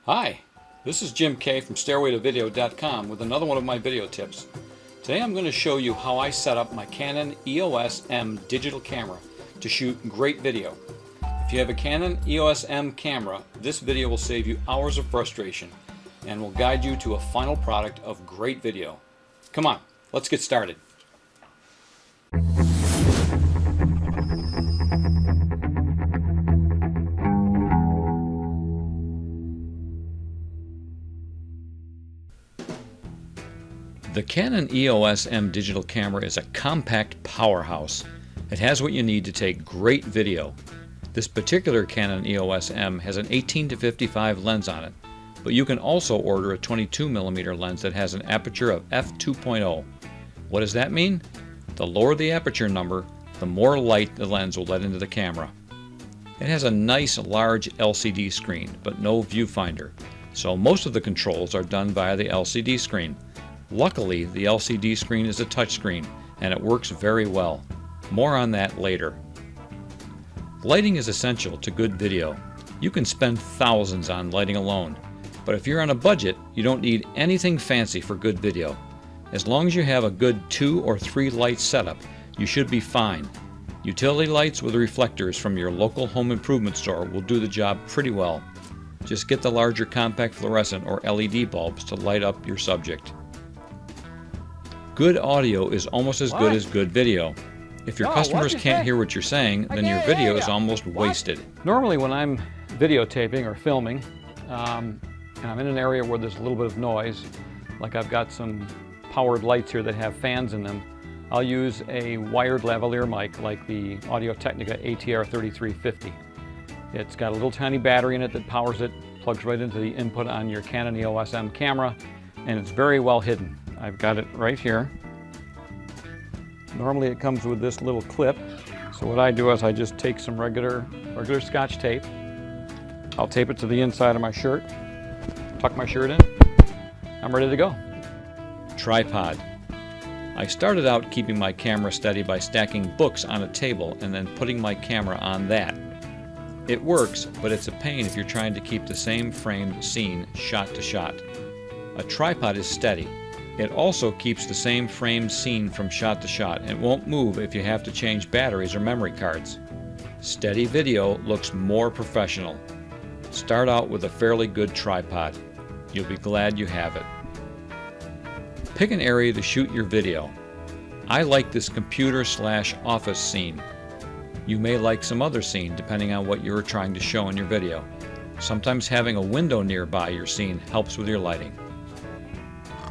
Hi, this is Jim K from StairwayToVideo.com with another one of my video tips. Today I'm going to show you how I set up my Canon EOS M digital camera to shoot great video. If you have a Canon EOS M camera, this video will save you hours of frustration and will guide you to a final product of great video. Come on, let's get started. The Canon EOS M digital camera is a compact powerhouse. It has what you need to take great video. This particular Canon EOS M has an 18-55 lens on it, but you can also order a 22mm lens that has an aperture of f2.0. What does that mean? The lower the aperture number, the more light the lens will let into the camera. It has a nice large LCD screen, but no viewfinder, so most of the controls are done via the LCD screen. Luckily, the LCD screen is a touchscreen, and it works very well. More on that later. Lighting is essential to good video. You can spend thousands on lighting alone, but if you're on a budget, you don't need anything fancy for good video. As long as you have a good 2 or 3 light setup, you should be fine. Utility lights with reflectors from your local home improvement store will do the job pretty well. Just get the larger compact fluorescent or LED bulbs to light up your subject. Good audio is almost as good as good video. If your customers can't hear what you're saying, then your video is almost wasted. Normally when I'm videotaping or filming, and I'm in an area where there's a little bit of noise, like I've got some powered lights here that have fans in them, I'll use a wired lavalier mic like the Audio-Technica ATR 3350. It's got a little tiny battery in it that powers it, plugs right into the input on your Canon EOS M camera, and it's very well hidden. I've got it right here. Normally it comes with this little clip, so what I do is I just take some regular Scotch tape. I'll tape it to the inside of my shirt, tuck my shirt in, I'm ready to go. Tripod. I started out keeping my camera steady by stacking books on a table and then putting my camera on that. It works, but it's a pain if you're trying to keep the same framed scene shot to shot. A tripod is steady. It also keeps the same framed scene from shot to shot and won't move if you have to change batteries or memory cards. Steady video looks more professional. Start out with a fairly good tripod. You'll be glad you have it. Pick an area to shoot your video. I like this computer/office scene. You may like some other scene depending on what you're trying to show in your video. Sometimes having a window nearby your scene helps with your lighting.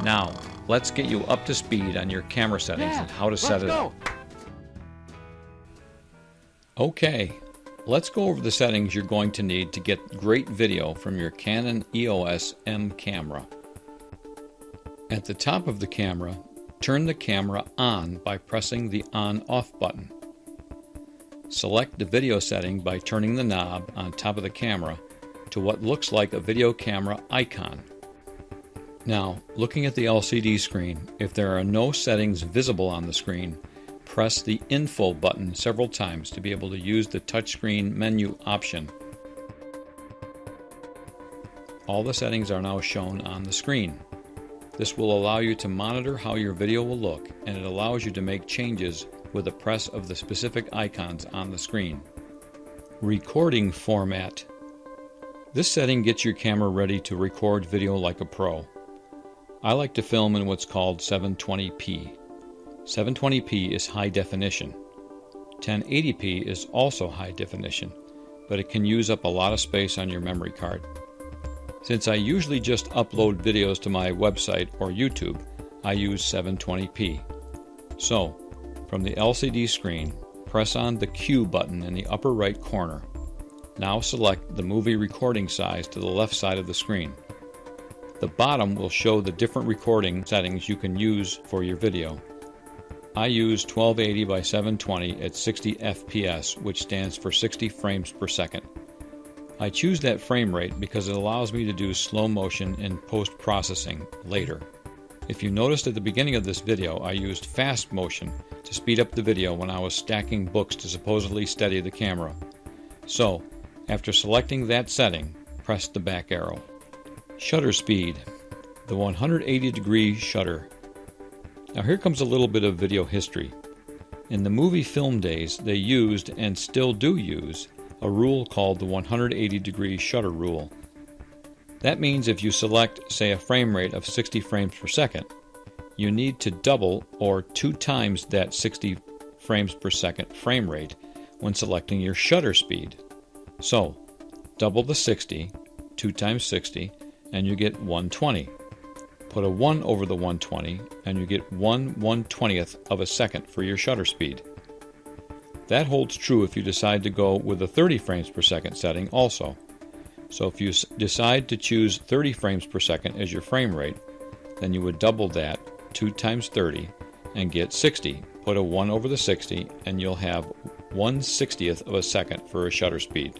Now, let's get you up to speed on your camera settings and how to set it up. Okay, let's go over the settings you're going to need to get great video from your Canon EOS M camera. At the top of the camera, turn the camera on by pressing the on/off button. Select the video setting by turning the knob on top of the camera to what looks like a video camera icon. Now, looking at the LCD screen, if there are no settings visible on the screen, press the Info button several times to be able to use the touchscreen menu option. All the settings are now shown on the screen. This will allow you to monitor how your video will look, and it allows you to make changes with the press of the specific icons on the screen. Recording format. This setting gets your camera ready to record video like a pro. I like to film in what's called 720p. 720p is high definition. 1080p is also high definition, but it can use up a lot of space on your memory card. Since I usually just upload videos to my website or YouTube, I use 720p. So, from the LCD screen, press on the Q button in the upper right corner. Now select the movie recording size to the left side of the screen. The bottom will show the different recording settings you can use for your video. I use 1280 by 720 at 60 FPS, which stands for 60 frames per second. I choose that frame rate because it allows me to do slow motion in post-processing later. If you noticed at the beginning of this video, I used fast motion to speed up the video when I was stacking books to supposedly steady the camera. So, after selecting that setting, press the back arrow. Shutter speed, the 180-degree shutter. Now here comes a little bit of video history. In the movie film days, they used, and still do use, a rule called the 180-degree shutter rule. That means if you select, say, a frame rate of 60 frames per second, you need to double or 2 times that 60 frames per second frame rate when selecting your shutter speed. So, double the 60, 2 times 60, and you get 120. Put a 1 over the 120, and you get 1/120th of a second for your shutter speed. That holds true if you decide to go with a 30 frames per second setting also. So if you decide to choose 30 frames per second as your frame rate, then you would double that, 2 times 30, and get 60. Put a 1 over the 60, and you'll have 1/60th of a second for a shutter speed.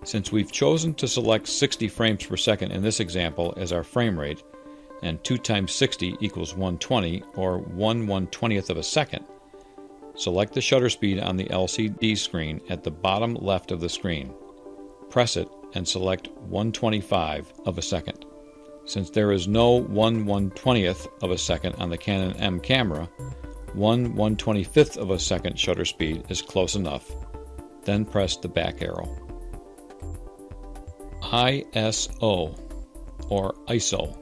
Since we've chosen to select 60 frames per second in this example as our frame rate, and 2 times 60 equals 120, or 1/120th of a second, select the shutter speed on the LCD screen at the bottom left of the screen. Press it and select 125 of a second. Since there is no 1/120th of a second on the Canon M camera, 1/125th of a second shutter speed is close enough. Then press the back arrow. ISO, or ISO.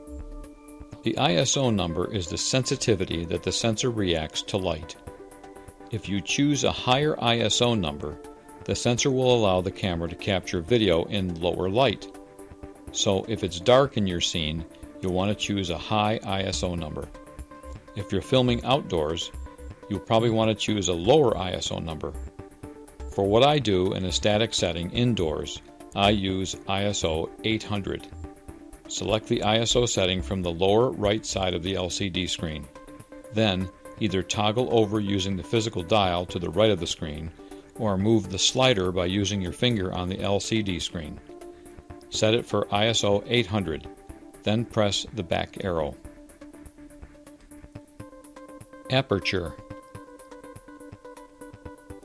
The ISO number is the sensitivity that the sensor reacts to light. If you choose a higher ISO number, the sensor will allow the camera to capture video in lower light. So if it's dark in your scene, you'll want to choose a high ISO number. If you're filming outdoors, you'll probably want to choose a lower ISO number. For what I do in a static setting indoors, I use ISO 800. Select the ISO setting from the lower right side of the LCD screen. Then, either toggle over using the physical dial to the right of the screen, or move the slider by using your finger on the LCD screen. Set it for ISO 800, then press the back arrow. Aperture.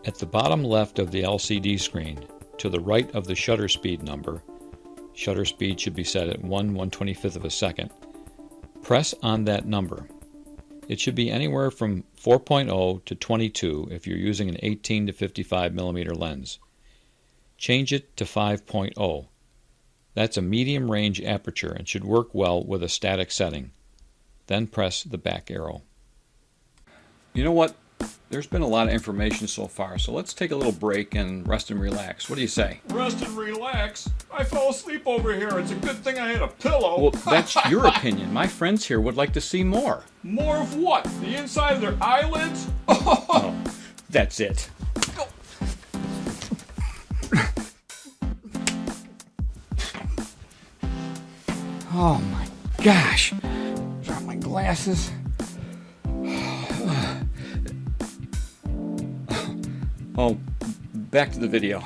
At the bottom left of the LCD screen, to the right of the shutter speed number, shutter speed should be set at 1/125th of a second, press on that number. It should be anywhere from 4.0 to 22 if you're using an 18 to 55 millimeter lens. Change it to 5.0. That's a medium range aperture and should work well with a static setting. Then press the back arrow. You know what? There's been a lot of information so far, so let's take a little break and rest and relax. What do you say? Rest and relax? I fell asleep over here. It's a good thing I had a pillow. Well, that's your opinion. My friends here would like to see more. More of what? The inside of their eyelids? Oh, that's it. Oh my gosh. Drop my glasses. Oh, back to the video.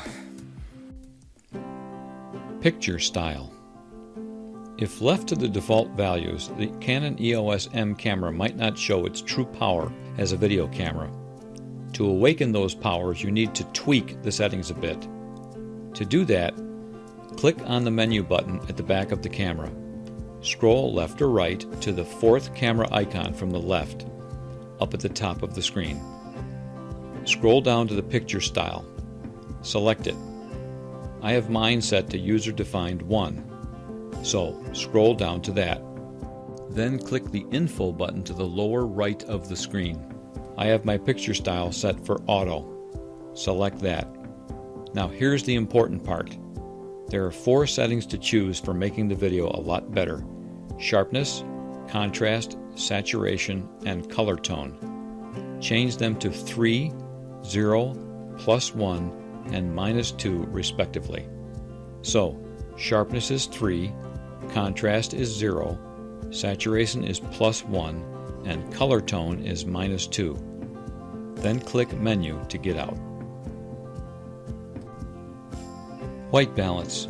Picture style. If left to the default values, the Canon EOS M camera might not show its true power as a video camera. To awaken those powers, you need to tweak the settings a bit. To do that, click on the menu button at the back of the camera. Scroll left or right to the fourth camera icon from the left, up at the top of the screen. Scroll down to the picture style. Select it. I have mine set to user-defined 1, so scroll down to that. Then click the Info button to the lower right of the screen. I have my picture style set for Auto. Select that. Now here's the important part. There are 4 settings to choose for making the video a lot better: sharpness, contrast, saturation, and color tone. Change them to 3, 0, +1, and -2 respectively. So, sharpness is 3, contrast is 0, saturation is +1, and color tone is -2. Then click Menu to get out. White balance.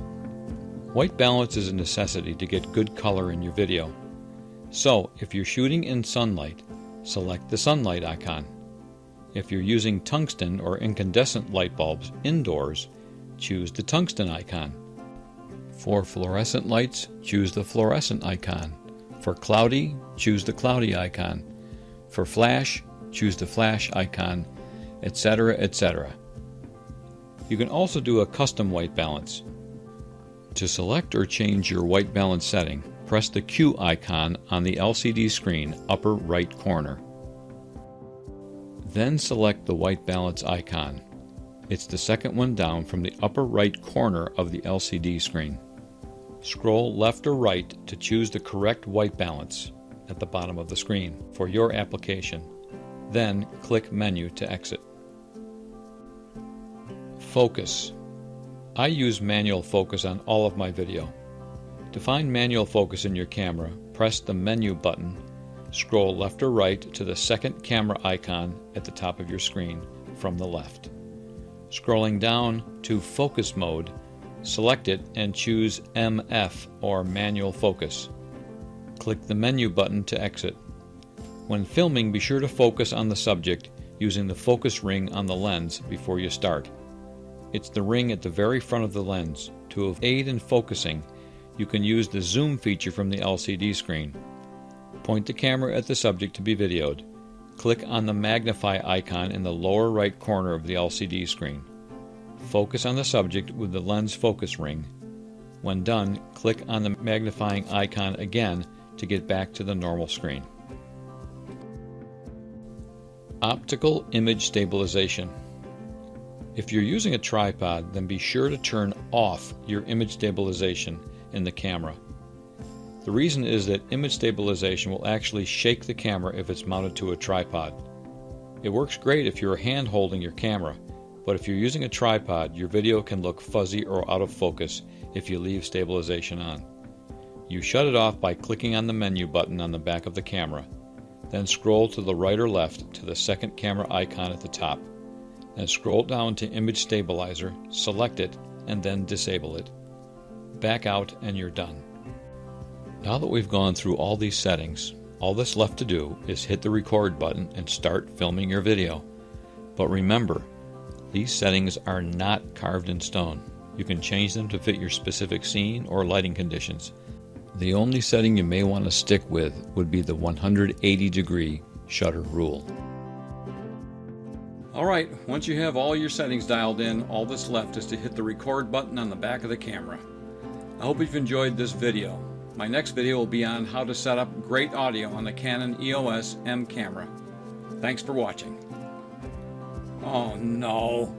White balance is a necessity to get good color in your video. So, if you're shooting in sunlight, select the sunlight icon. If you're using tungsten or incandescent light bulbs indoors, choose the tungsten icon. For fluorescent lights, choose the fluorescent icon. For cloudy, choose the cloudy icon. For flash, choose the flash icon, etc., etc. You can also do a custom white balance. To select or change your white balance setting, press the Q icon on the LCD screen upper right corner. Then select the white balance icon. It's the second one down from the upper right corner of the LCD screen. Scroll left or right to choose the correct white balance at the bottom of the screen for your application. Then click Menu to exit. Focus. I use manual focus on all of my video. To find manual focus in your camera, press the Menu button, scroll left or right to the second camera icon at the top of your screen from the left. Scrolling down to Focus Mode, select it and choose MF or Manual Focus. Click the Menu button to exit. When filming, be sure to focus on the subject using the focus ring on the lens before you start. It's the ring at the very front of the lens. To aid in focusing, you can use the zoom feature from the LCD screen. Point the camera at the subject to be videoed. Click on the magnify icon in the lower right corner of the LCD screen. Focus on the subject with the lens focus ring. When done, click on the magnifying icon again to get back to the normal screen. Optical image stabilization. If you're using a tripod, then be sure to turn off your image stabilization in the camera. The reason is that image stabilization will actually shake the camera if it's mounted to a tripod. It works great if you're hand holding your camera, but if you're using a tripod, your video can look fuzzy or out of focus if you leave stabilization on. You shut it off by clicking on the menu button on the back of the camera. Then scroll to the right or left to the second camera icon at the top. Then scroll down to Image Stabilizer, select it, and then disable it. Back out and you're done. Now that we've gone through all these settings, all that's left to do is hit the record button and start filming your video. But remember, these settings are not carved in stone. You can change them to fit your specific scene or lighting conditions. The only setting you may want to stick with would be the 180-degree shutter rule. Alright, once you have all your settings dialed in, all that's left is to hit the record button on the back of the camera. I hope you've enjoyed this video. My next video will be on how to set up great audio on the Canon EOS M camera. Thanks for watching. Oh no!